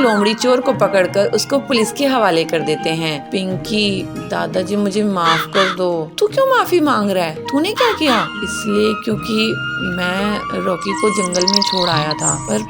लोमड़ी चोर को पकड़कर उसको पुलिस के हवाले कर देते हैं। पिंकी, दादाजी मुझे माफ कर दो। तू क्यों माफी मांग रहा है? तूने क्या किया? इसलिए क्योंकि मैं रॉकी को जंगल में छोड़ आया था। पर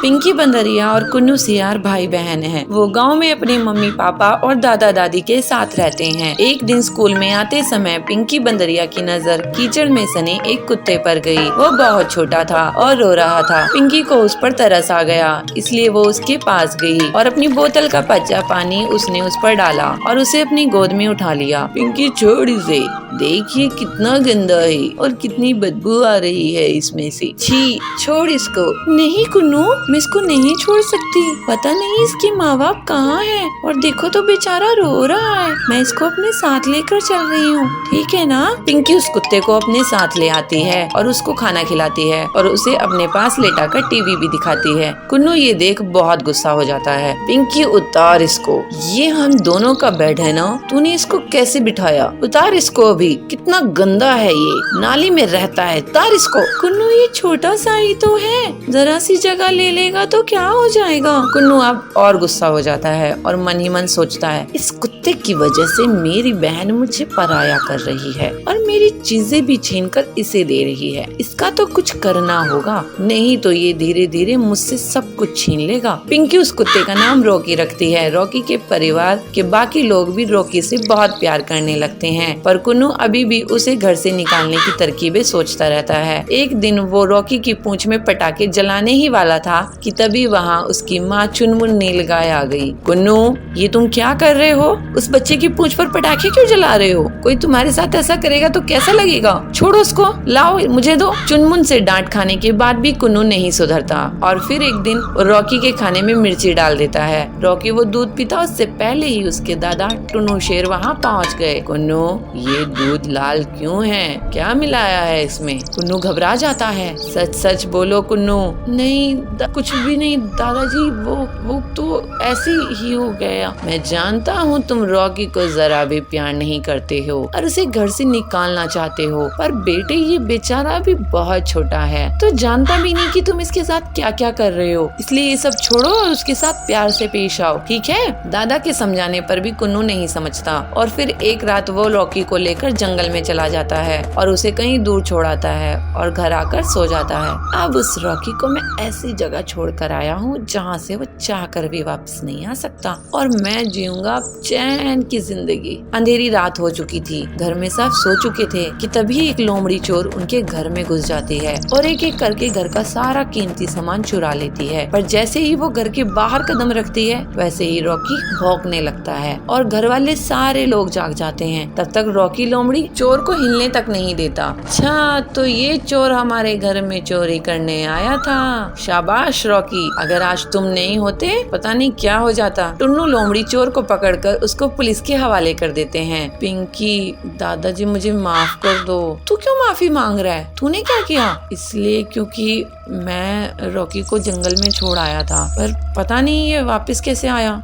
पिंकी बंदरिया और कुन्नू सियार भाई बहन हैं। वो गांव में अपने मम्मी पापा और दादा दादी के साथ रहते हैं। एक दिन स्कूल में आते समय पिंकी बंदरिया की नजर कीचड़ में सने एक कुत्ते पर गई। वो बहुत छोटा था और रो रहा था। पिंकी को उस पर तरस आ गया, इसलिए वो उसके पास गई और अपनी बोतल का बचा पानी उसने उस पर डाला और उसे अपनी गोद में उठा लिया। पिंकी छोड़ इसे, देखिए कितना गंदा है और कितनी बदबू आ रही है इसमें से। छी, छोड़ इसको। नहीं कुन्नू, मैं इसको नहीं छोड़ सकती। पता नहीं इसके माँ बाप कहाँ हैं और देखो तो बेचारा रो रहा है। मैं इसको अपने साथ लेकर चल रही हूँ, ठीक है ना? पिंकी उस कुत्ते को अपने साथ ले आती है और उसको खाना खिलाती है और उसे अपने पास लेटाकर टीवी भी दिखाती है। कुन्नू ये देख बहुत गुस्सा हो जाता है। पिंकी, उतार इसको, ये हम दोनों का बेड है ना, तूने इसको कैसे बिठाया? उतार इसको अभी, कितना गंदा है ये, नाली में रहता है, उतार इसको। कुन्नू, ये छोटा सा ही तो है, जरा सी जगह ले लेगा तो क्या हो जाएगा? कुन्नू अब और गुस्सा हो जाता है और मन ही मन सोचता है, इस कुत्ते की वजह से मेरी बहन मुझे पराया कर रही है और मेरी चीजें भी छीनकर इसे दे रही है। इसका तो कुछ करना होगा, नहीं तो ये धीरे धीरे मुझसे सब कुछ छीन लेगा। पिंकी उस कुत्ते का नाम रॉकी रखती है। रॉकी के परिवार के बाकी लोग भी रॉकी से बहुत प्यार करने लगते हैं, पर कुन्नू अभी भी उसे घर से निकालने की तरकीबें सोचता रहता है। एक दिन वो रॉकी की पूंछ में पटाखे जलाने ही वाला था कि तभी वहाँ उसकी माँ चुनमुन नीलगाय आ गई। कुन्नू, ये तुम क्या कर रहे हो? उस बच्चे की पूंछ पर पटाखे क्यों जला रहे हो? कोई तुम्हारे साथ ऐसा करेगा तो कैसा लगेगा? छोड़ो उसको, लाओ मुझे दो। चुनमुन से डांट खाने के बाद भी कुन्नू नहीं सुधरता और फिर एक दिन रॉकी के खाने में मिर्ची डाल देता है। रॉकी वो दूध पीता उससे पहले ही उसके दादा टुन्नू शेर वहाँ पहुँच गए। कुन्नू, ये दूध लाल क्यों है? क्या मिलाया है इसमें? कुन्नू घबरा जाता है। सच सच बोलो कुन्नू। नहीं, कुछ भी नहीं दादाजी, वो तो ऐसे ही हो गया। मैं जानता हूँ तुम रॉकी को जरा भी प्यार नहीं करते हो और उसे घर से निकालना चाहते हो, पर बेटे ये बेचारा भी बहुत छोटा है, तो जानता भी नहीं कि तुम इसके साथ क्या क्या कर रहे हो। इसलिए ये सब छोड़ो और उसके साथ प्यार से पेश आओ, ठीक है? दादा के समझाने पर भी कुन्नू नहीं समझता और फिर एक रात वो रॉकी को लेकर जंगल में चला जाता है और उसे कहीं दूर छोड़ आता है और घर आकर सो जाता है। अब उस रॉकी को मैं ऐसी जगह छोड़ कर आया हूँ जहाँ से वो चाह कर भी वापस नहीं आ सकता और मैं जीऊंगा चैन की जिंदगी। अंधेरी रात हो चुकी थी, घर में सब सो चुके थे कि तभी एक लोमड़ी चोर उनके घर में घुस जाती है और एक एक करके घर का सारा कीमती सामान चुरा लेती है। पर जैसे ही वो घर के बाहर कदम रखती है वैसे ही रॉकी भौंकने लगता है और घर वाले सारे लोग जाग जाते हैं। तब तक रॉकी लोमड़ी चोर को हिलने तक नहीं देता। अच्छा, तो ये चोर हमारे घर में चोरी करने आया था। शाबाश रॉकी, अगर आज तुम नहीं होते पता नहीं क्या हो जाता। टुन्नू लोमड़ी चोर को पकड़कर उसको पुलिस के हवाले कर देते हैं। पिंकी, दादाजी मुझे माफ कर दो। तू क्यों माफी मांग रहा है? तूने क्या किया? इसलिए क्योंकि मैं रॉकी को जंगल में छोड़ आया था, पर पता नहीं ये वापस कैसे आया।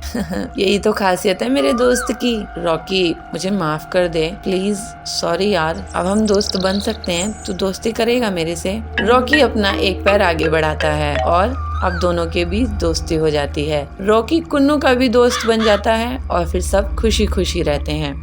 यही तो खासियत है मेरे दोस्त की। रॉकी, मुझे माफ कर दे प्लीज। सॉरी यार, अब हम दोस्त बन सकते हैं, तू दोस्ती करेगा मेरे से? रॉकी अपना एक पैर आगे बढ़ाता है और अब दोनों के बीच दोस्ती हो जाती है। रॉकी कुन्नू का भी दोस्त बन जाता है और फिर सब खुशी खुशी रहते हैं।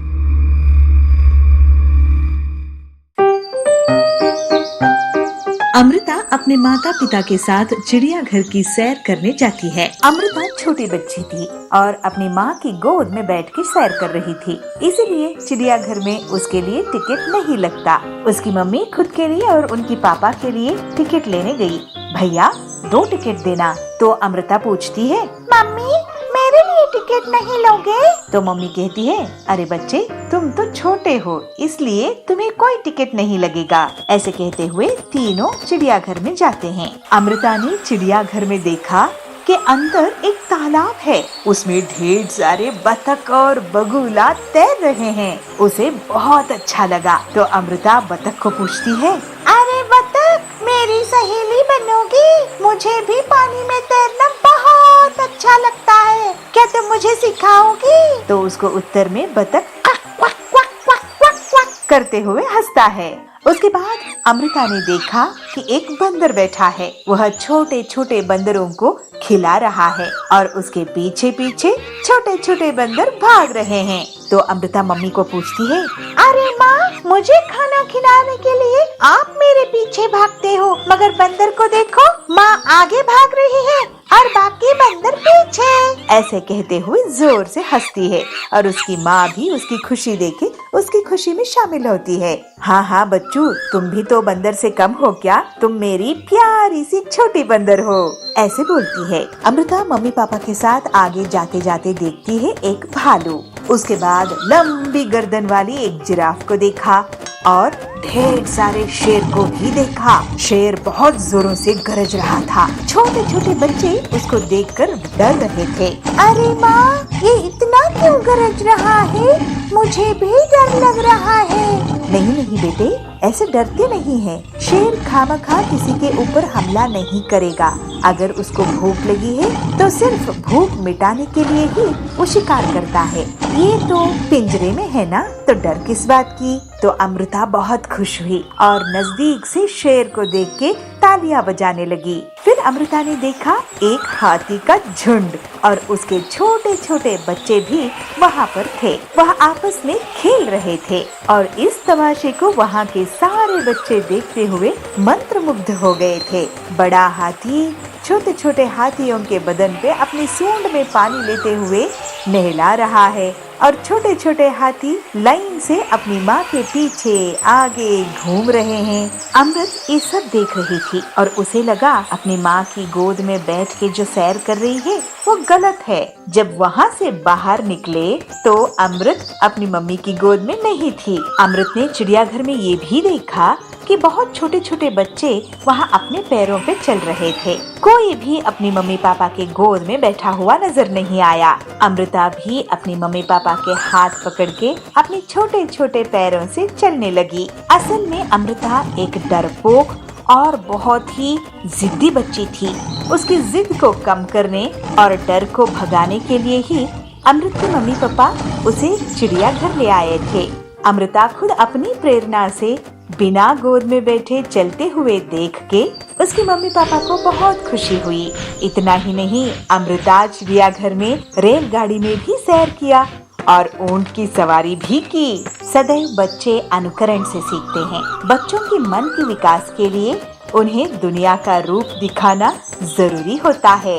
अमृता अपने माता पिता के साथ चिड़ियाघर की सैर करने जाती है। अमृता छोटी बच्ची थी और अपनी माँ की गोद में बैठ के सैर कर रही थी, इसीलिए चिड़ियाघर में उसके लिए टिकट नहीं लगता। उसकी मम्मी खुद के लिए और उनकी पापा के लिए टिकट लेने गई। भैया 2 टिकट देना। तो अमृता पूछती है, मम्मी मेरे लिए टिकट नहीं लोगे? तो मम्मी कहती है, अरे बच्चे तुम तो छोटे हो इसलिए तुम्हें कोई टिकट नहीं लगेगा। ऐसे कहते हुए तीनों चिड़ियाघर में जाते हैं। अमृता ने चिड़ियाघर में देखा कि अंदर एक तालाब है, उसमें ढेर सारे बतख और बगुला तैर रहे हैं। उसे बहुत अच्छा लगा तो अमृता बतख को पूछती है, अरे बतख मेरी सहेली बनोगी? मुझे भी पानी में तैरना बहुत अच्छा लगता है, क्या तुम मुझे सिखाओगी? तो उसको उत्तर में बतख क्वक क्वक क्वक क्वक क्वक क्वक करते हुए हंसता है। उसके बाद अमृता ने देखा कि एक बंदर बैठा है। वह छोटे छोटे बंदरों को खिला रहा है और उसके पीछे पीछे छोटे छोटे बंदर भाग रहे हैं। तो अमृता मम्मी को पूछती है, अरे माँ, मुझे खाना खिलाने के लिए आप मेरे पीछे भागते हो, मगर बंदर को देखो, माँ आगे भाग रही है और बाकी बंदर पीछे। ऐसे कहते हुए जोर से हंसती है और उसकी माँ भी उसकी खुशी देखे उसकी खुशी में शामिल होती है। हाँ हाँ बच्चू, तुम भी तो बंदर से कम हो क्या? तुम मेरी प्यारी सी छोटी बंदर हो, ऐसे बोलती है। अमृता मम्मी पापा के साथ आगे जाते जाते देखती है एक भालू। उसके बाद लंबी गर्दन वाली एक जिराफ को देखा और ढेर सारे शेर को भी देखा। शेर बहुत जोरों से गरज रहा था। छोटे छोटे बच्चे उसको देखकर डर रहे थे। अरे माँ, ये इतना क्यों गरज रहा है? मुझे भी डर लग रहा है। नहीं नहीं बेटे, ऐसे डरते नहीं हैं। शेर खामखा किसी के ऊपर हमला नहीं करेगा। अगर उसको भूख लगी है तो सिर्फ भूख मिटाने के लिए ही वो शिकार करता है। ये तो पिंजरे में है ना, तो डर किस बात की? तो अमृता बहुत खुश हुई और नजदीक से शेर को देख के तालियां बजाने लगी। फिर अमृता ने देखा एक हाथी का झुंड और उसके छोटे छोटे बच्चे भी वहाँ पर थे। वह आपस में खेल रहे थे और इस तमाशे को वहाँ के सारे बच्चे देखते हुए मंत्रमुग्ध हो गए थे। बड़ा हाथी छोटे छोटे हाथियों के बदन पे अपनी सूंड में पानी लेते हुए नहला रहा है और छोटे छोटे हाथी लाइन से अपनी माँ के पीछे आगे घूम रहे हैं। अमृत ये सब देख रही थी और उसे लगा अपनी माँ की गोद में बैठ के जो सैर कर रही है वो गलत है। जब वहाँ से बाहर निकले तो अमृत अपनी मम्मी की गोद में नहीं थी। अमृत ने चिड़ियाघर में ये भी देखा कि बहुत छोटे छोटे बच्चे वहाँ अपने पैरों पे चल रहे थे। कोई भी अपनी मम्मी पापा के गोद में बैठा हुआ नजर नहीं आया। अमृता भी अपनी मम्मी पापा के हाथ पकड़ के अपने छोटे छोटे पैरों से चलने लगी। असल में अमृता एक डरपोक और बहुत ही जिद्दी बच्ची थी। उसकी जिद को कम करने और डर को भगाने के लिए ही अमृत के मम्मी पापा उसे चिड़ियाघर ले आए थे। अमृता खुद अपनी प्रेरणा से बिना गोद में बैठे चलते हुए देख के उसकी मम्मी पापा को बहुत खुशी हुई। इतना ही नहीं, अमृता चिड़ियाघर में रेलगाड़ी में भी सैर किया और ऊंट की सवारी भी की। सदैव बच्चे अनुकरण से सीखते हैं। बच्चों के मन के विकास के लिए उन्हें दुनिया का रूप दिखाना जरूरी होता है।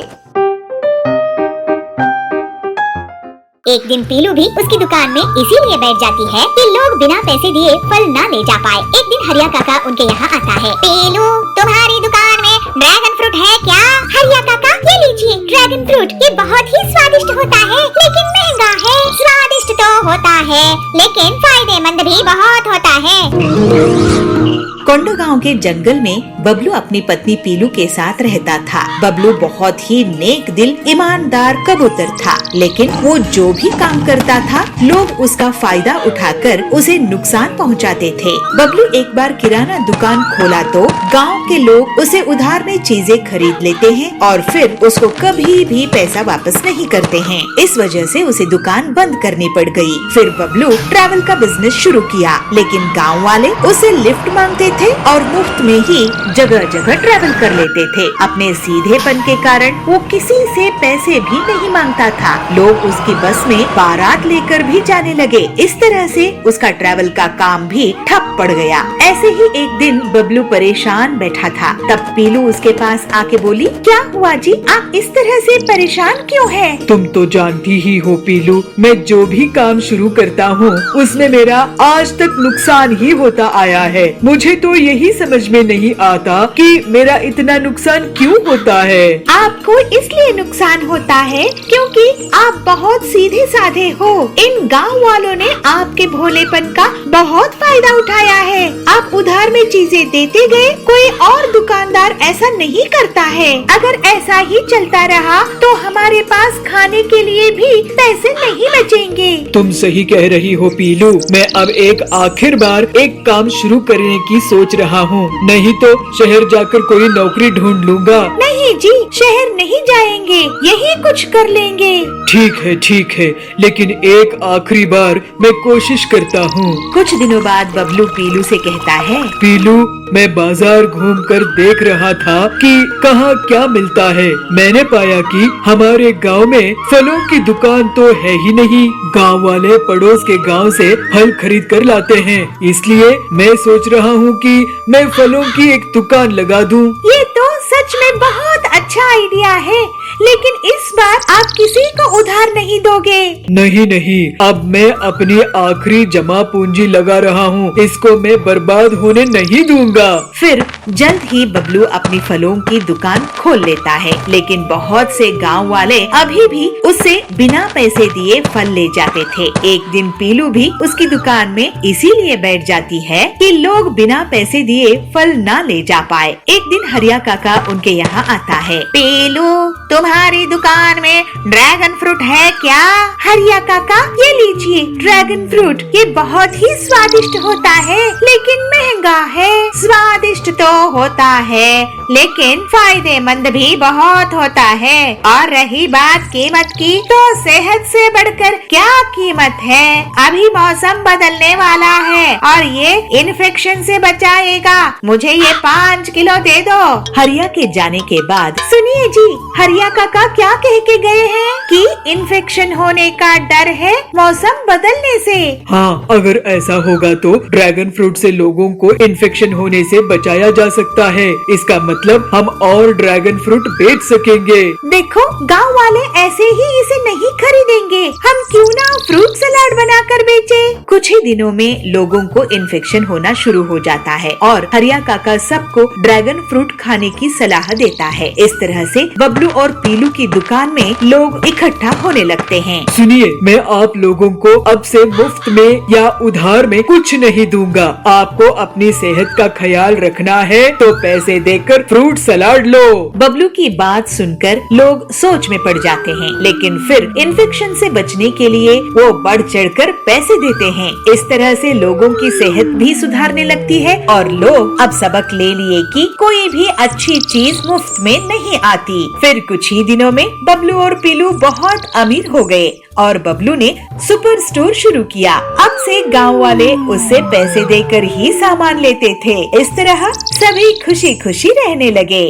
एक दिन पीलू भी उसकी दुकान में इसीलिए बैठ जाती है कि लोग बिना पैसे दिए फल ना ले जा पाए। एक दिन हरिया काका उनके यहाँ आता है। पीलू, तुम्हारी दुकान में ड्रैगन फ्रूट है क्या? हरिया काका, ये लीजिए ड्रैगन फ्रूट। ये बहुत ही स्वादिष्ट होता है लेकिन महंगा है। स्वादिष्ट तो होता है लेकिन फायदेमंद भी बहुत होता है। कोंडो गांव के जंगल में बबलू अपनी पत्नी पीलू के साथ रहता था। बबलू बहुत ही नेक दिल, ईमानदार कबूतर था, लेकिन वो जो भी काम करता था लोग उसका फायदा उठाकर उसे नुकसान पहुंचाते थे। बबलू एक बार किराना दुकान खोला तो गांव के लोग उसे उधार में चीजें खरीद लेते हैं और फिर उसको कभी भी पैसा वापस नहीं करते हैं। इस वजह से उसे दुकान बंद करनी पड़ गई। फिर बबलू ट्रैवल का बिजनेस शुरू किया, लेकिन गाँव वाले उसे लिफ्ट मांगते थे और मुफ्त में ही जगह जगह ट्रैवल कर लेते थे। अपने सीधेपन के कारण वो किसी से पैसे भी नहीं मांगता था। लोग उसकी बस में बारात लेकर भी जाने लगे। इस तरह से उसका ट्रैवल का काम भी ठप पड़ गया। ऐसे ही एक दिन बबलू परेशान बैठा था। तब पीलू उसके पास आके बोली, क्या हुआ जी, आप इस तरह से परेशान क्यों हैं? तुम तो जानती ही हो पीलू, मैं जो भी काम शुरू करता हूँ उसमें मेरा आज तक नुकसान ही होता आया है। मुझे तो यही समझ में नहीं आता कि मेरा इतना नुकसान क्यों होता है। आपको इसलिए नुकसान होता है क्योंकि आप बहुत सीधे साधे हो। इन गांव वालों ने आपके भोलेपन का बहुत फायदा उठाया है। आप उधार में चीजें देते गए, कोई और दुकानदार ऐसा नहीं करता है। अगर ऐसा ही चलता रहा तो हमारे पास खाने के लिए भी पैसे नहीं बचेंगे। तुम सही कह रही हो पीलू, मैं अब एक आखिर बार एक काम शुरू करने की सोच रहा हूँ, नहीं तो शहर जाकर कोई नौकरी ढूंढ लूंगा। नहीं जी, शहर नहीं जाएंगे, यही कुछ कुछ कर लेंगे। ठीक है, लेकिन एक आखिरी बार मैं कोशिश करता हूँ। कुछ दिनों बाद बबलू पीलू से कहता है, पीलू, मैं बाजार घूमकर देख रहा था कि कहाँ क्या मिलता है। मैंने पाया कि हमारे गांव में फलों की दुकान तो है ही नहीं। गांव वाले पड़ोस के गांव से फल खरीद कर लाते हैं, इसलिए मैं सोच रहा हूँ कि मैं फलों की एक दुकान लगा दूँ। ये तो सच में बहुत अच्छा आइडिया है, लेकिन इस बार आप किसी को उधार नहीं दोगे। नहीं, अब मैं अपनी आखिरी जमा पूंजी लगा रहा हूँ, इसको मैं बर्बाद होने नहीं दूंगा। फिर जल्द ही बबलू अपनी फलों की दुकान खोल लेता है, लेकिन बहुत से गांव वाले अभी भी उससे बिना पैसे दिए फल ले जाते थे। एक दिन पीलू भी उसकी दुकान में इसीलिए बैठ जाती है कि लोग बिना पैसे दिए फल ना ले जा पाए। एक दिन हरिया काका उनके यहाँ आता है। पीलू, तुम्हारी दुकान में ड्रैगन फ्रूट है क्या? हरिया काका, ये लीजिए ड्रैगन फ्रूट, ये बहुत ही स्वादिष्ट होता है, लेकिन महंगा है। स्वादिष्ट तो होता है, लेकिन फायदेमंद भी बहुत होता है। और रही बात कीमत की, तो सेहत से बढ़कर क्या कीमत है। अभी मौसम बदलने वाला है और ये इन्फेक्शन से बचाएगा। मुझे ये 5 किलो दे दो। हरिया के जाने के बाद, सुनिए जी, हरिया काका क्या कह के गए हैं कि इन्फेक्शन होने का डर है मौसम बदलने से। हाँ, अगर ऐसा होगा तो ड्रैगन फ्रूट से लोगों को इन्फेक्शन होने से बचाया जा सकता है। इसका मतलब हम और ड्रैगन फ्रूट बेच सकेंगे। देखो, गांव वाले ऐसे ही इसे नहीं खरीदेंगे। हम क्यों ना फ्रूट सलाद बनाकर बेचे। कुछ ही दिनों में लोगों को इन्फेक्शन होना शुरू हो जाता है और हरिया काका सबको ड्रैगन फ्रूट खाने की सलाह देता है। इस तरह से बबलू और पीलू की दुकान में लोग इकट्ठा होने लगते हैं। सुनिए, मैं आप लोगों को अब से मुफ्त में या उधार में कुछ नहीं दूंगा। आपको अपनी सेहत का ख्याल रखना है तो पैसे देकर फ्रूट सलाद लो। बबलू की बात सुनकर लोग सोच में पड़ जाते हैं, लेकिन फिर इन्फेक्शन से बचने के लिए वो बढ़ चढ़कर पैसे देते हैं। इस तरह से लोगों की सेहत भी सुधारने लगती है और लोग अब सबक ले लिए कि कोई भी अच्छी चीज मुफ्त में नहीं आती। फिर कुछ ही दिनों में बबलू और पीलू बहुत अमीर हो गए और बबलू ने सुपर स्टोर शुरू किया। अब से गांव वाले उससे पैसे देकर ही सामान लेते थे। इस तरह सभी खुशी खुशी रहने लगे।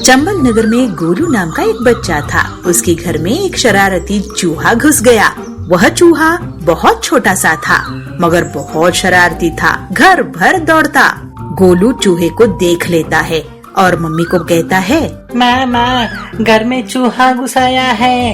चंबल नगर में गोलू नाम का एक बच्चा था। उसके घर में एक शरारती चूहा घुस गया। वह चूहा बहुत छोटा सा था, मगर बहुत शरारती था। घर भर दौड़ता। गोलू चूहे को देख लेता है और मम्मी को कहता है, माँ, घर में चूहा घुस आया है।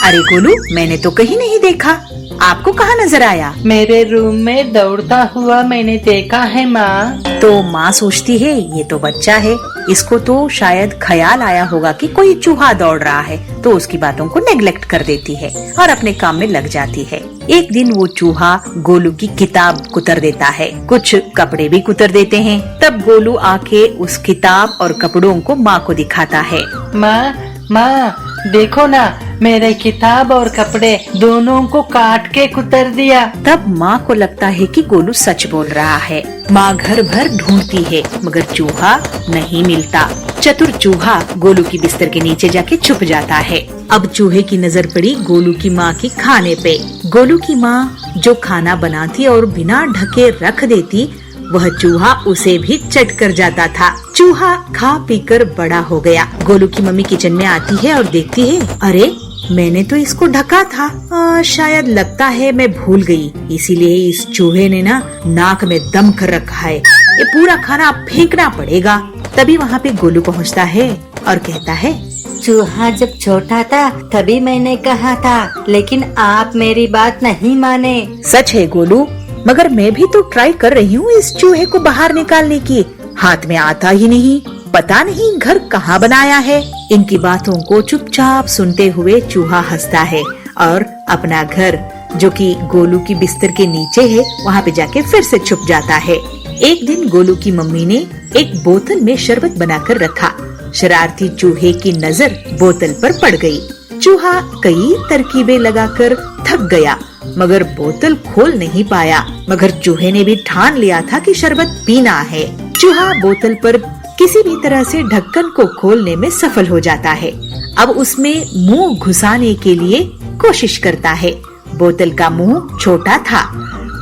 अरे गोलू, मैंने तो कहीं नहीं देखा। आपको कहाँ नजर आया? मेरे रूम में दौड़ता हुआ मैंने देखा है माँ। तो माँ सोचती है ये तो बच्चा है, इसको तो शायद ख्याल आया होगा कि कोई चूहा दौड़ रहा है, तो उसकी बातों को नेग्लेक्ट कर देती है और अपने काम में लग जाती है। एक दिन वो चूहा गोलू की किताब कुतर देता है, कुछ कपड़े भी कुतर देते हैं। तब गोलू आके उस किताब और कपड़ों को माँ को दिखाता है। माँ, देखो ना, मेरे किताब और कपड़े दोनों को काट के कुतर दिया। तब माँ को लगता है कि गोलू सच बोल रहा है। माँ घर भर ढूंढती है, मगर चूहा नहीं मिलता। चतुर चूहा गोलू की बिस्तर के नीचे जाके छुप जाता है। अब चूहे की नजर पड़ी गोलू की माँ के खाने पे। गोलू की माँ जो खाना बनाती और बिना ढके रख देती, वह चूहा उसे भी चट कर जाता था। चूहा खा पीकर बड़ा हो गया। गोलू की मम्मी किचन में आती है और देखती है, अरे मैंने तो इसको ढका था, शायद लगता है मैं भूल गई, इसीलिए इस चूहे ने ना नाक में दम कर रखा है। ये पूरा खाना फेंकना पड़ेगा। तभी वहाँ पे गोलू पहुँचता है और कहता है, चूहा जब छोटा था तभी मैंने कहा था, लेकिन आप मेरी बात नहीं माने। सच है गोलू, मगर मैं भी तो ट्राई कर रही हूँ इस चूहे को बाहर निकालने की, हाथ में आता ही नहीं। पता नहीं घर कहाँ बनाया है। इनकी बातों को चुपचाप सुनते हुए चूहा हंसता है और अपना घर, जो कि गोलू की बिस्तर के नीचे है, वहाँ पे जाके फिर से छुप जाता है। एक दिन गोलू की मम्मी ने एक बोतल में शरबत बनाकर रखा। शरारती चूहे की नजर बोतल पर पड़ गई। चूहा कई तरकीबें लगाकर थक गया, मगर बोतल खोल नहीं पाया। मगर चूहे ने भी ठान लिया था कि शरबत पीना है। चूहा बोतल पर किसी भी तरह से ढक्कन को खोलने में सफल हो जाता है। अब उसमें मुंह घुसाने के लिए कोशिश करता है। बोतल का मुंह छोटा था,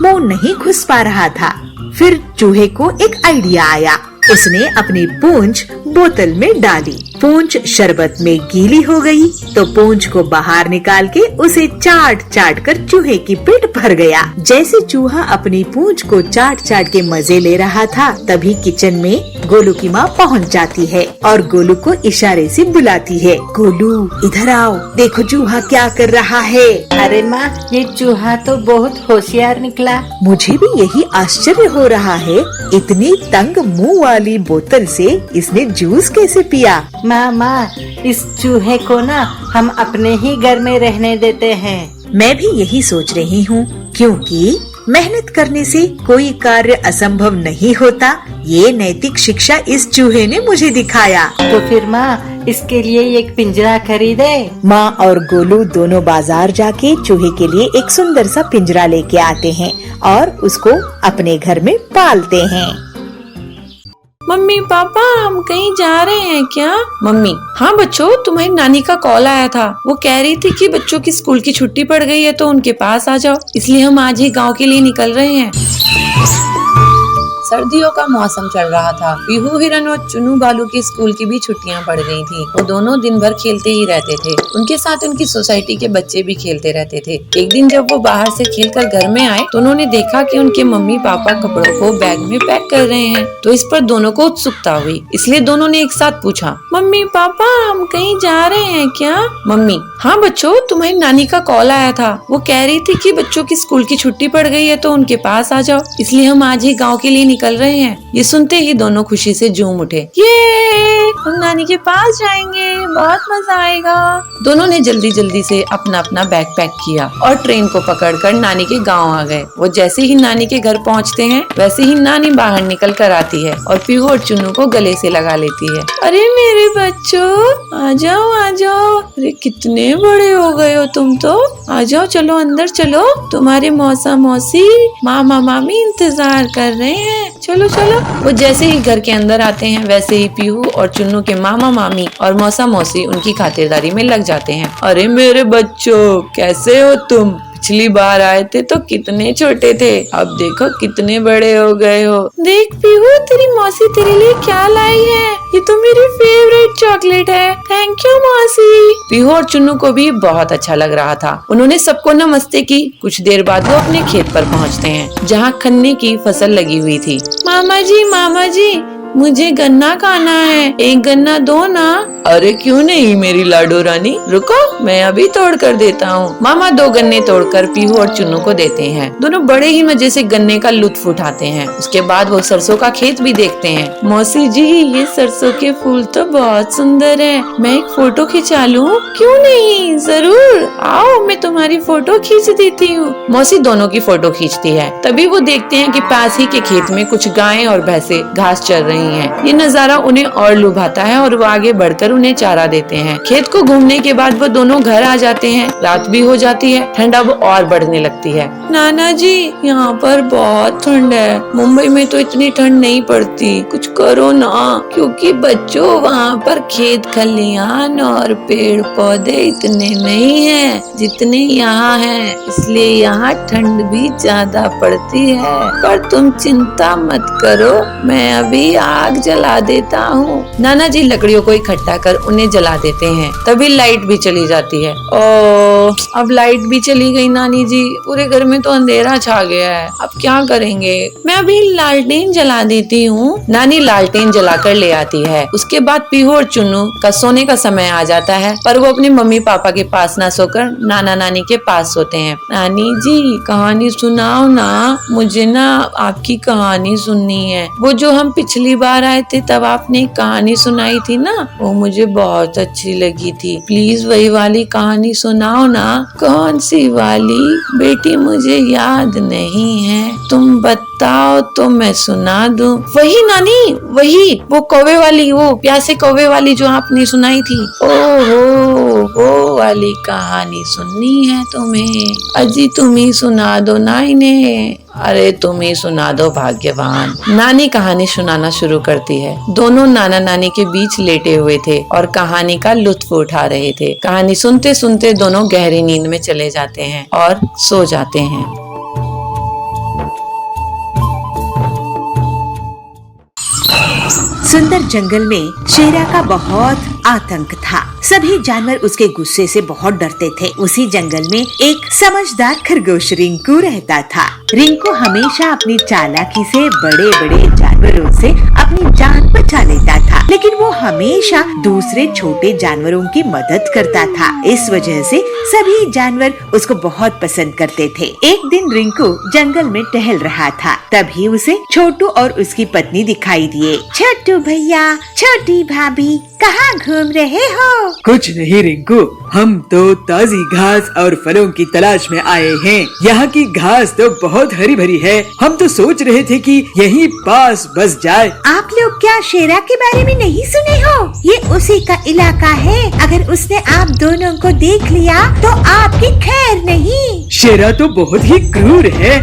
मुंह नहीं घुस पा रहा था। फिर चूहे को एक आइडिया आया। उसने अपनी पूंछ बोतल में डाली। पूंछ शरबत में गीली हो गई तो पूंछ को बाहर निकाल के उसे चाट चाट कर चूहे की पेट भर गया। जैसे चूहा अपनी पूंछ को चाट चाट के मजे ले रहा था, तभी किचन में गोलू की माँ पहुँच जाती है और गोलू को इशारे से बुलाती है। गोलू इधर आओ, देखो चूहा क्या कर रहा है। अरे माँ, ये चूहा तो बहुत होशियार निकला। मुझे भी यही आश्चर्य हो रहा है, इतनी तंग मुंह वाली बोतल से इसने जूस कैसे पिया। माँ, इस चूहे को ना हम अपने ही घर में रहने देते हैं। मैं भी यही सोच रही हूँ, क्योंकि मेहनत करने से कोई कार्य असंभव नहीं होता। ये नैतिक शिक्षा इस चूहे ने मुझे दिखाया। तो फिर माँ, इसके लिए एक पिंजरा खरीदे। माँ और गोलू दोनों बाजार जाके चूहे के लिए एक सुंदर सा पिंजरा लेके आते हैं और उसको अपने घर में पालते हैं। मम्मी पापा हम कहीं जा रहे हैं क्या? मम्मी, हाँ बच्चों, तुम्हारी नानी का कॉल आया था। वो कह रही थी कि बच्चों की स्कूल की छुट्टी पड़ गई है तो उनके पास आ जाओ, इसलिए हम आज ही गांव के लिए निकल रहे हैं। सर्दियों का मौसम चल रहा था। पीहू, हिरन और चुन्नू बालू की स्कूल की भी छुट्टियां पड़ गई थी। वो दोनों दिन भर खेलते ही रहते थे। उनके साथ उनकी सोसाइटी के बच्चे भी खेलते रहते थे। एक दिन जब वो बाहर से खेलकर घर में आए तो उन्होंने देखा कि उनके मम्मी पापा कपड़ों को बैग में पैक कर रहे हैं। तो इस पर दोनों को उत्सुकता हुई, इसलिए दोनों ने एक साथ पूछा, मम्मी पापा हम कहीं जा रहे हैं क्या? मम्मी, हाँ बच्चों, तुम्हारी नानी का कॉल आया था। वो कह रही थी कि बच्चों की स्कूल की छुट्टी पड़ गई है तो उनके पास आ जाओ, इसलिए हम आज ही गाँव के लिए निकल रहे हैं। ये सुनते ही दोनों खुशी से झूम उठे। ये हम नानी के पास जाएंगे, बहुत मजा आएगा। दोनों ने जल्दी जल्दी से अपना अपना बैग पैक किया और ट्रेन को पकड़कर नानी के गांव आ गए। वो जैसे ही नानी के घर पहुंचते हैं वैसे ही नानी बाहर निकल कर आती है और पीहू और चुन्नू को गले से लगा लेती है। अरे मेरे बच्चों, आ जाओ आ जाओ। अरे कितने बड़े हो गए हो तुम तो। आ जाओ, चलो अंदर चलो, तुम्हारे मौसा मौसी मामा मामी इंतजार कर रहे हैं। चलो चलो। वो जैसे ही घर के अंदर आते हैं वैसे ही पीहू और चुन्नू के मामा मामी और मौसा मौसी उनकी खातिरदारी में लग जाते हैं। अरे मेरे बच्चों, कैसे हो तुम? पिछली बार आए थे तो कितने छोटे थे, अब देखो कितने बड़े हो गए हो। देख पीहू, तेरी मौसी तेरे लिए क्या लाई है। ये तो मेरी फेवरेट चॉकलेट है। थैंक यू मौसी। पीहू और चुन्नू को भी बहुत अच्छा लग रहा था। उन्होंने सबको नमस्ते की। कुछ देर बाद वो अपने खेत पर पहुँचते हैं जहाँ गन्ने की फसल लगी हुई थी। मामा जी, मुझे गन्ना खाना है, एक गन्ना दो ना। अरे क्यों नहीं मेरी लाडो रानी, रुको मैं अभी तोड़ कर देता हूँ। मामा 2 गन्ने तोड़कर पीहू और चुन्नू को देते हैं। दोनों बड़े ही मजे से गन्ने का लुत्फ उठाते हैं। उसके बाद वो सरसों का खेत भी देखते हैं। मौसी जी, ये सरसों के फूल तो बहुत सुंदर है, मैं एक फोटो खिंचा लूं? क्यों नहीं, जरूर आओ, मैं तुम्हारी फोटो खींच देती हूँ। मौसी दोनों की फोटो खींचती है। तभी वो देखते हैं कि पास ही के खेत में कुछ गायें और भैंसे घास चर रही हैं। ये नजारा उन्हें और लुभाता है और वो आगे बढ़कर उन्हें चारा देते हैं। खेत को घूमने के बाद वो दोनों घर आ जाते हैं। रात भी हो जाती है, ठंड अब और बढ़ने लगती है। नाना जी, यहाँ पर बहुत ठंड है, मुंबई में तो इतनी ठंड नहीं पड़ती, कुछ करो ना। क्योंकि बच्चों, वहाँ पर खेत खलियान और पेड़ पौधे इतने नहीं हैं जितने यहाँ हैं, इसलिए यहाँ ठंड भी ज्यादा पड़ती है। पर तुम चिंता मत करो, मैं अभी आग जला देता हूँ। नाना जी लकड़ियों को इकट्ठा कर उन्हें जला देते हैं। तभी लाइट भी चली जाती है। ओ, अब लाइट भी चली गई नानी जी, पूरे घर में तो अंधेरा छा गया है, अब क्या करेंगे? मैं अभी लालटेन जला देती हूँ। नानी लालटेन जलाकर ले आती है। उसके बाद पीहू और चुन्नू का सोने का समय आ जाता है, पर वो अपने मम्मी पापा के पास ना सोकर नाना नानी के पास सोते हैं। नानी जी, कहानी सुनाओ ना, मुझे ना आपकी कहानी सुननी है। वो जो हम पिछली बार आए थे तब आपने कहानी सुनाई थी ना, वो मुझे बहुत अच्छी लगी थी। प्लीज वही वाली कहानी सुनाओ ना। कौन सी वाली बेटी? मुझे याद नहीं है, तुम बताओ तो मैं सुना दूं। वही नानी, वही वो कौवे वाली, वो प्यासे कौवे वाली जो आपने सुनाई थी। ओहो, वो वाली कहानी सुननी है तुम्हें? अजी तुम ही सुना दो ना इन्हें। अरे तुम ही सुना दो भाग्यवान। नानी कहानी सुनाना शुरू करती है। दोनों नाना नानी के बीच लेटे हुए थे और कहानी का लुत्फ उठा रहे थे। कहानी सुनते सुनते दोनों गहरी नींद में चले जाते हैं और सो जाते हैं। सुंदर जंगल में शेरा का बहुत आतंक था। सभी जानवर उसके गुस्से से बहुत डरते थे। उसी जंगल में एक समझदार खरगोश रिंकू रहता था। रिंकू हमेशा अपनी चालाकी से बड़े बड़े जानवरों से अपनी जान बचा लेता था, लेकिन वो हमेशा दूसरे छोटे जानवरों की मदद करता था। इस वजह से सभी जानवर उसको बहुत पसंद करते थे। एक दिन रिंकू जंगल में टहल रहा था, तभी उसे छोटू और उसकी पत्नी दिखाई दिए। छोटू भैया, छोटी भाभी, कहाँ घूम रहे हो? कुछ नहीं रिंकू, हम तो ताजी घास और फलों की तलाश में आए हैं। यहाँ की घास तो बहुत हरी भरी है। हम तो सोच रहे थे कि यहीं पास बस जाए। आप लोग क्या शेरा के बारे में नहीं सुने हो? ये उसी का इलाका है। अगर उसने आप दोनों को देख लिया तो आपकी खैर नहीं। शेरा तो बहुत ही क्रूर है।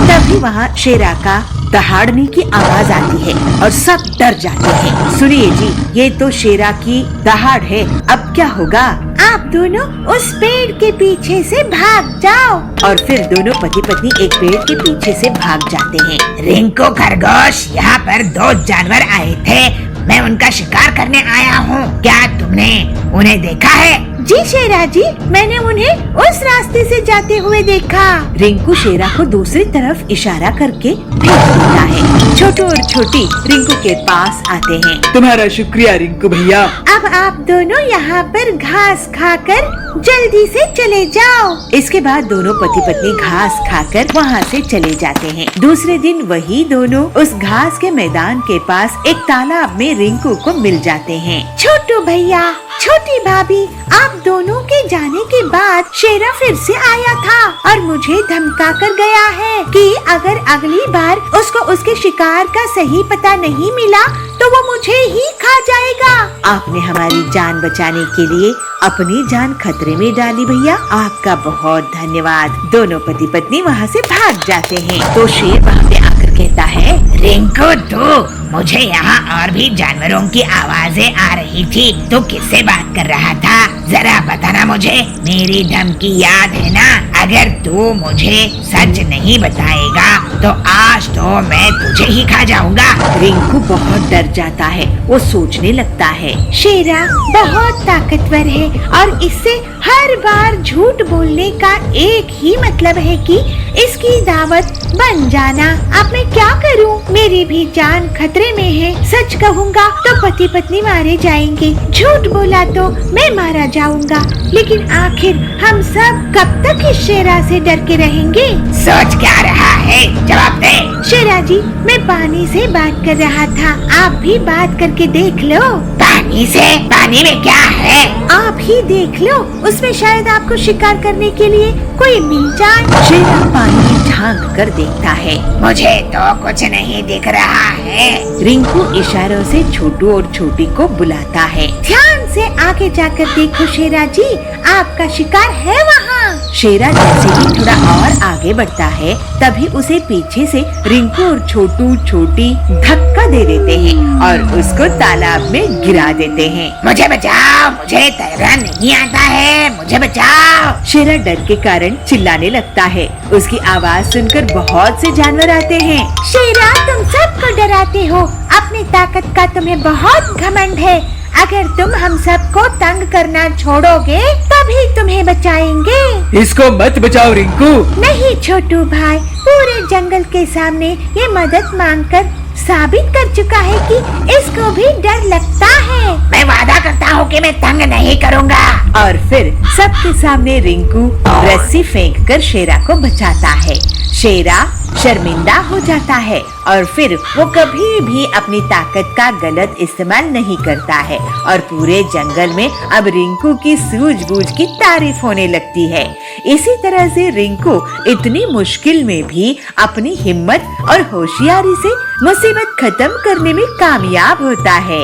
तभी वहाँ शेरा का दहाड़ने की आवाज आती है और सब डर जाते हैं। सुनिए जी, ये तो शेरा की दहाड़ है। अब क्या होगा? आप दोनों उस पेड़ के पीछे से भाग जाओ। और फिर दोनों पति पत्नी एक पेड़ के पीछे से भाग जाते हैं। रिंकू खरगोश, यहाँ पर 2 जानवर आए थे। मैं उनका शिकार करने आया हूँ। क्या तुमने उन्हें देखा है? जी शेरा जी, मैंने उन्हें उस रास्ते से जाते हुए देखा। रिंकू शेरा को दूसरी तरफ इशारा करके भेज देता है। छोटू और छोटी रिंकू के पास आते हैं। तुम्हारा शुक्रिया रिंकू भैया। अब आप दोनों यहाँ पर घास खाकर जल्दी से चले जाओ। इसके बाद दोनों पति पत्नी घास खाकर वहाँ से चले जाते हैं। दूसरे दिन वही दोनों उस घास के मैदान के पास एक तालाब में रिंकू को मिल जाते हैं। छोटू भैया, छोटी भाभी, आप दोनों के जाने के बाद शेरा फिर से आया था और मुझे धमका कर गया है कि अगर अगली बार उसको उसके शिकार का सही पता नहीं मिला तो वो मुझे ही खा जाएगा। आपने हमारी जान बचाने के लिए अपनी जान खतरे में डाली भैया, आपका बहुत धन्यवाद। दोनों पति पत्नी वहाँ से भाग जाते हैं। तो शेर वहाँ पे आकर कहता है, रिंकू, तू मुझे यहाँ और भी जानवरों की आवाजें आ रही थी। तू किससे बात कर रहा था? जरा बताना मुझे। मेरी धमकी याद है ना? अगर तू मुझे सच नहीं बताएगा तो आज तो मैं तुझे ही खा जाऊंगा। रिंकू बहुत डर जाता है। वो सोचने लगता है, शेरा बहुत ताकतवर है और इससे हर बार झूठ बोलने का एक ही मतलब है कि इसकी दावत बन जाना। अब मैं क्या करूं? मेरी भी जान खतरे में है। सच कहूंगा तो पति पत्नी मारे जाएंगे, झूठ बोला तो मैं मारा जाऊंगा। लेकिन आखिर हम सब कब तक इस शेरा से डर के रहेंगे? सोच क्या रहा है? जवाब दे। शेरा जी, मैं पानी से बात कर रहा था। आप भी बात करके देख लो। पानी से? पानी में क्या है? आप ही देख लो, उसमें शायद आपको शिकार करने के लिए कोई मिल जाए। शेरा पानी में झांक कर देखता है। मुझे तो कुछ नहीं दिख रहा है। रिंकू इशारों से छोटू और छोटी को बुलाता है। ध्यान से आगे जाकर देखो शेरा जी, आपका शिकार है वहाँ। शेरा जैसे ही थोड़ा और आगे बढ़ता है, तभी उसे पीछे से रिंकू और छोटू छोटी धक्का दे देते हैं और उसको तालाब में गिरा देते हैं। मुझे बचाओ, मुझे तैरना नहीं आता है, मुझे बचाओ। शेरा डर के कारण चिल्लाने लगता है। उसकी आवाज सुनकर बहुत से जानवर आते हैं। शेरा, तुम सबको डराते हो। अपनी ताकत का तुम्हें बहुत घमंड है। अगर तुम हम सबको तंग करना छोड़ोगे तभी तुम्हें बचाएंगे। इसको मत बचाओ रिंकू। नहीं छोटू भाई, पूरे जंगल के सामने ये मदद मांगकर साबित कर चुका है कि इसको भी डर लगता है। मैं वादा करता हूँ कि मैं तंग नहीं करूँगा। और फिर सबके सामने रिंकू रस्सी फेंककर शेरा को बचाता है। शेरा शर्मिंदा हो जाता है और फिर वो कभी भी अपनी ताकत का गलत इस्तेमाल नहीं करता है और पूरे जंगल में अब रिंकू की सूझबूझ की तारीफ होने लगती है। इसी तरह से रिंकू इतनी मुश्किल में भी अपनी हिम्मत और होशियारी से मुसीबत खत्म करने में कामयाब होता है।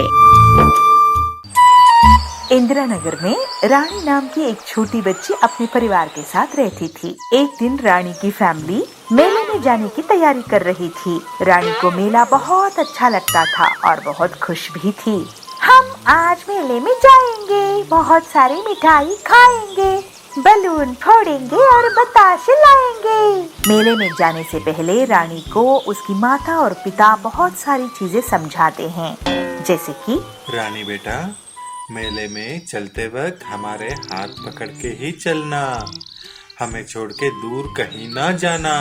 इंदिरा नगर में रानी नाम की एक छोटी बच्ची अपने परिवार के साथ रहती थी। एक दिन रानी की फैमिली मेले में जाने की तैयारी कर रही थी। रानी को मेला बहुत अच्छा लगता था और बहुत खुश भी थी। हम आज मेले में जाएंगे, बहुत सारी मिठाई खाएंगे, बलून फोड़ेंगे और बताशे लाएंगे। मेले में जाने से पहले रानी को उसकी माता और पिता बहुत सारी चीजें समझाते हैं, जैसे कि रानी बेटा, मेले में चलते वक्त हमारे हाथ पकड़ के ही चलना, हमें छोड़ के दूर कहीं ना जाना।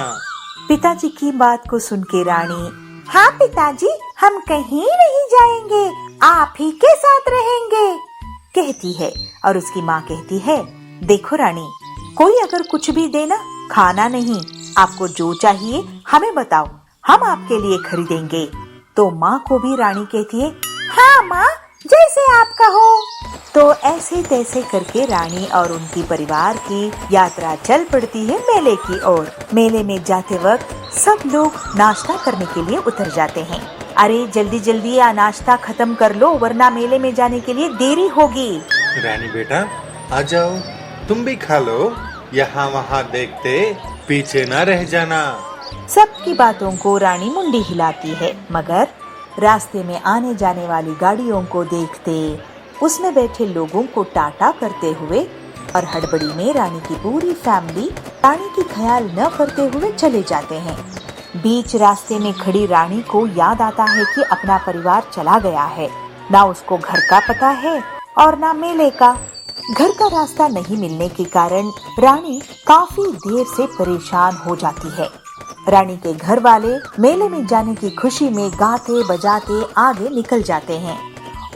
पिताजी की बात को सुन के रानी, हाँ पिताजी, हम कहीं नहीं जाएंगे, आप ही के साथ रहेंगे, कहती है। और उसकी माँ कहती है, देखो रानी, कोई अगर कुछ भी देना, खाना नहीं, आपको जो चाहिए हमें बताओ, हम आपके लिए खरीदेंगे। तो माँ को भी रानी कहती है, हाँ माँ, जैसे आप कहो। तो ऐसे तैसे करके रानी और उनकी परिवार की यात्रा चल पड़ती है मेले की ओर। मेले में जाते वक्त सब लोग नाश्ता करने के लिए उतर जाते हैं। अरे जल्दी जल्दी नाश्ता खत्म कर लो, वरना मेले में जाने के लिए देरी होगी। रानी बेटा, आ जाओ, तुम भी खा लो, यहाँ वहाँ देखते पीछे ना रह जाना। सबकी बातों को रानी मुंडी हिलाती है, मगर रास्ते में आने जाने वाली गाड़ियों को देखते, उसमें बैठे लोगों को टाटा करते हुए और हड़बड़ी में रानी की पूरी फैमिली रानी की ख्याल न करते हुए चले जाते हैं। बीच रास्ते में खड़ी रानी को याद आता है कि अपना परिवार चला गया है, ना उसको घर का पता है और ना मेले का। घर का रास्ता नहीं मिलने के कारण रानी काफी देर से परेशान हो जाती है। रानी के घर वाले मेले में जाने की खुशी में गाते बजाते आगे निकल जाते हैं।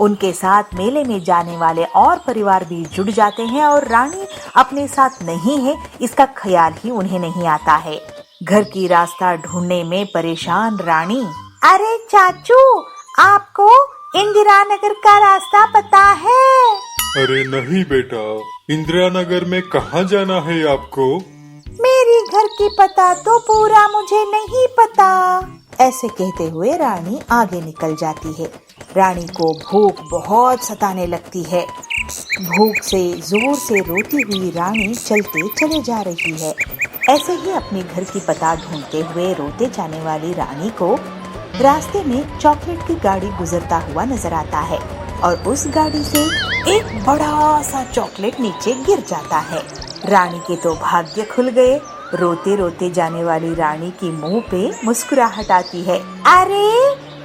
उनके साथ मेले में जाने वाले और परिवार भी जुड़ जाते हैं और रानी अपने साथ नहीं है इसका ख्याल ही उन्हें नहीं आता है। घर की रास्ता ढूंढने में परेशान रानी, अरे चाचू, आपको इंदिरा नगर का रास्ता पता है? अरे नहीं बेटा, इंदिरा नगर में कहाँ जाना है आपको? मेरी घर की पता तो पूरा मुझे नहीं पता। ऐसे कहते हुए रानी आगे निकल जाती है। रानी को भूख बहुत सताने लगती है। भूख से जोर से रोती हुई रानी चलते चले जा रही है। ऐसे ही अपने घर की पता ढूंढते हुए रोते जाने वाली रानी को रास्ते में चॉकलेट की गाड़ी गुजरता हुआ नजर आता है और उस गाड़ी से एक बड़ा सा चॉकलेट नीचे गिर जाता है। रानी के तो भाग्य खुल गए। रोते रोते जाने वाली रानी की मुंह पे मुस्कुराहट आती है। अरे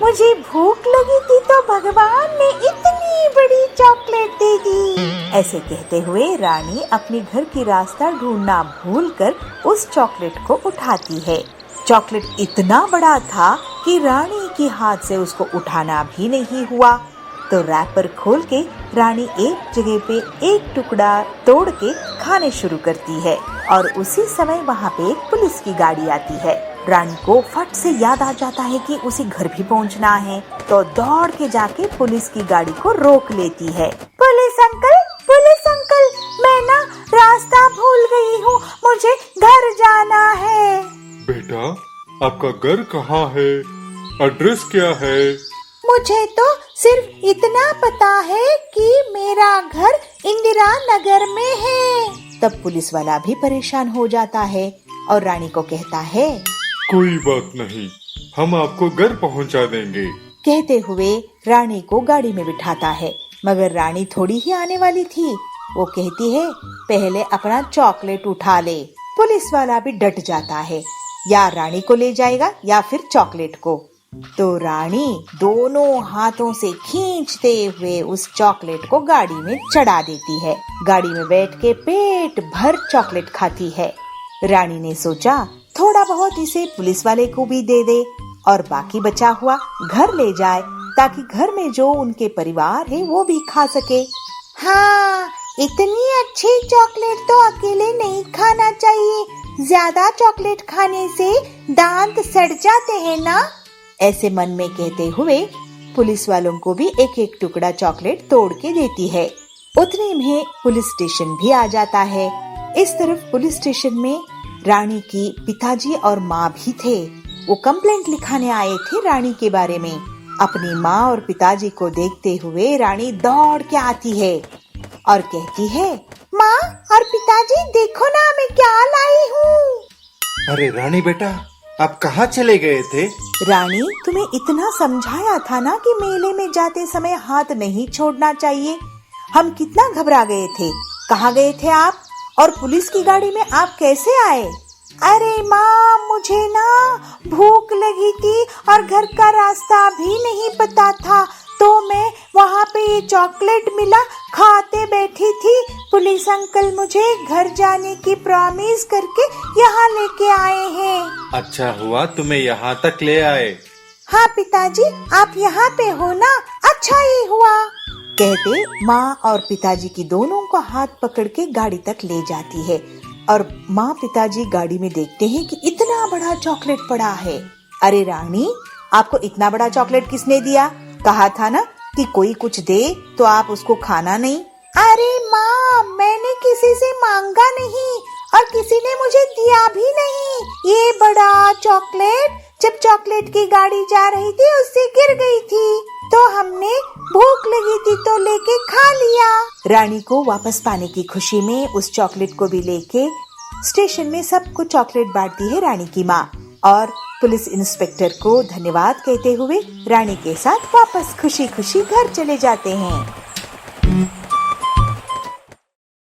मुझे भूख लगी थी तो भगवान ने इतनी बड़ी चॉकलेट दे दी। ऐसे कहते हुए रानी अपने घर की रास्ता ढूंढना भूलकर उस चॉकलेट को उठाती है। चॉकलेट इतना बड़ा था कि रानी के हाथ से उसको उठाना भी नहीं हुआ। तो रैपर खोल के रानी एक जगह पे एक टुकड़ा तोड़ के खाने शुरू करती है और उसी समय वहाँ पे एक पुलिस की गाड़ी आती है। रानी को फट से याद आ जाता है कि उसे घर भी पहुँचना है, तो दौड़ के जाके पुलिस की गाड़ी को रोक लेती है। पुलिस अंकल, मैं ना रास्ता भूल गई हूँ, मुझे घर जाना है। बेटा, आपका घर कहाँ है? एड्रेस क्या है? मुझे तो सिर्फ इतना पता है कि मेरा घर इंदिरा नगर में है। तब पुलिस वाला भी परेशान हो जाता है और रानी को कहता है, कोई बात नहीं, हम आपको घर पहुंचा देंगे। कहते हुए रानी को गाड़ी में बिठाता है, मगर रानी थोड़ी ही आने वाली थी। वो कहती है, पहले अपना चॉकलेट उठा ले। पुलिस वाला भी डट जाता है, या रानी को ले जाएगा या फिर चॉकलेट को। तो रानी दोनों हाथों से खींचते हुए उस चॉकलेट को गाड़ी में चढ़ा देती है। गाड़ी में बैठ के पेट भर चॉकलेट खाती है। रानी ने सोचा थोड़ा बहुत इसे पुलिस वाले को भी दे दे और बाकी बचा हुआ घर ले जाए, ताकि घर में जो उनके परिवार है वो भी खा सके। हाँ, इतनी अच्छी चॉकलेट तो अकेले नहीं खाना चाहिए, ज्यादा चॉकलेट खाने से दांत सड़ जाते हैं ना। ऐसे मन में कहते हुए पुलिस वालों को भी एक एक टुकड़ा चॉकलेट तोड़ के देती है। उतने में पुलिस स्टेशन भी आ जाता है। इस तरफ पुलिस स्टेशन में रानी की पिताजी और माँ भी थे। वो कंप्लेंट लिखाने आए थे रानी के बारे में। अपनी माँ और पिताजी को देखते हुए रानी दौड़ के आती है और कहती है, माँ और पिताजी देखो ना मैं क्या लाई हूँ। अरे रानी बेटा, आप कहाँ चले गए थे? रानी, तुम्हें इतना समझाया था ना कि मेले में जाते समय हाथ नहीं छोड़ना चाहिए। हम कितना घबरा गए थे। कहाँ गए थे आप? और पुलिस की गाड़ी में आप कैसे आए? अरे माँ, मुझे ना भूख लगी थी और घर का रास्ता भी नहीं पता था, तो मैं वहाँ पे ये चॉकलेट मिला, खाते बैठी थी। पुलिस अंकल मुझे घर जाने की प्रॉमिस करके यहाँ लेके आए हैं। अच्छा हुआ तुम्हें यहाँ तक ले आए। हाँ पिताजी, आप यहाँ पे हो ना, अच्छा ही हुआ। कहते माँ और पिताजी की दोनों को हाथ पकड़ के गाड़ी तक ले जाती है और माँ पिताजी गाड़ी में देखते हैं कि इतना बड़ा चॉकलेट पड़ा है। अरे रानी, आपको इतना बड़ा चॉकलेट किसने दिया? कहा था ना कि कोई कुछ दे तो आप उसको खाना नहीं। अरे माँ, मैंने किसी से मांगा नहीं और किसी ने मुझे दिया भी नहीं। ये बड़ा चॉकलेट जब चॉकलेट की गाड़ी जा रही थी उससे गिर गई थी, तो हमने भूख लगी थी तो लेके खा लिया। रानी को वापस पाने की खुशी में उस चॉकलेट को भी लेके स्टेशन में सबको चॉकलेट बांटती है रानी की माँ और पुलिस इंस्पेक्टर को धन्यवाद कहते हुए रानी के साथ वापस खुशी खुशी घर चले जाते हैं।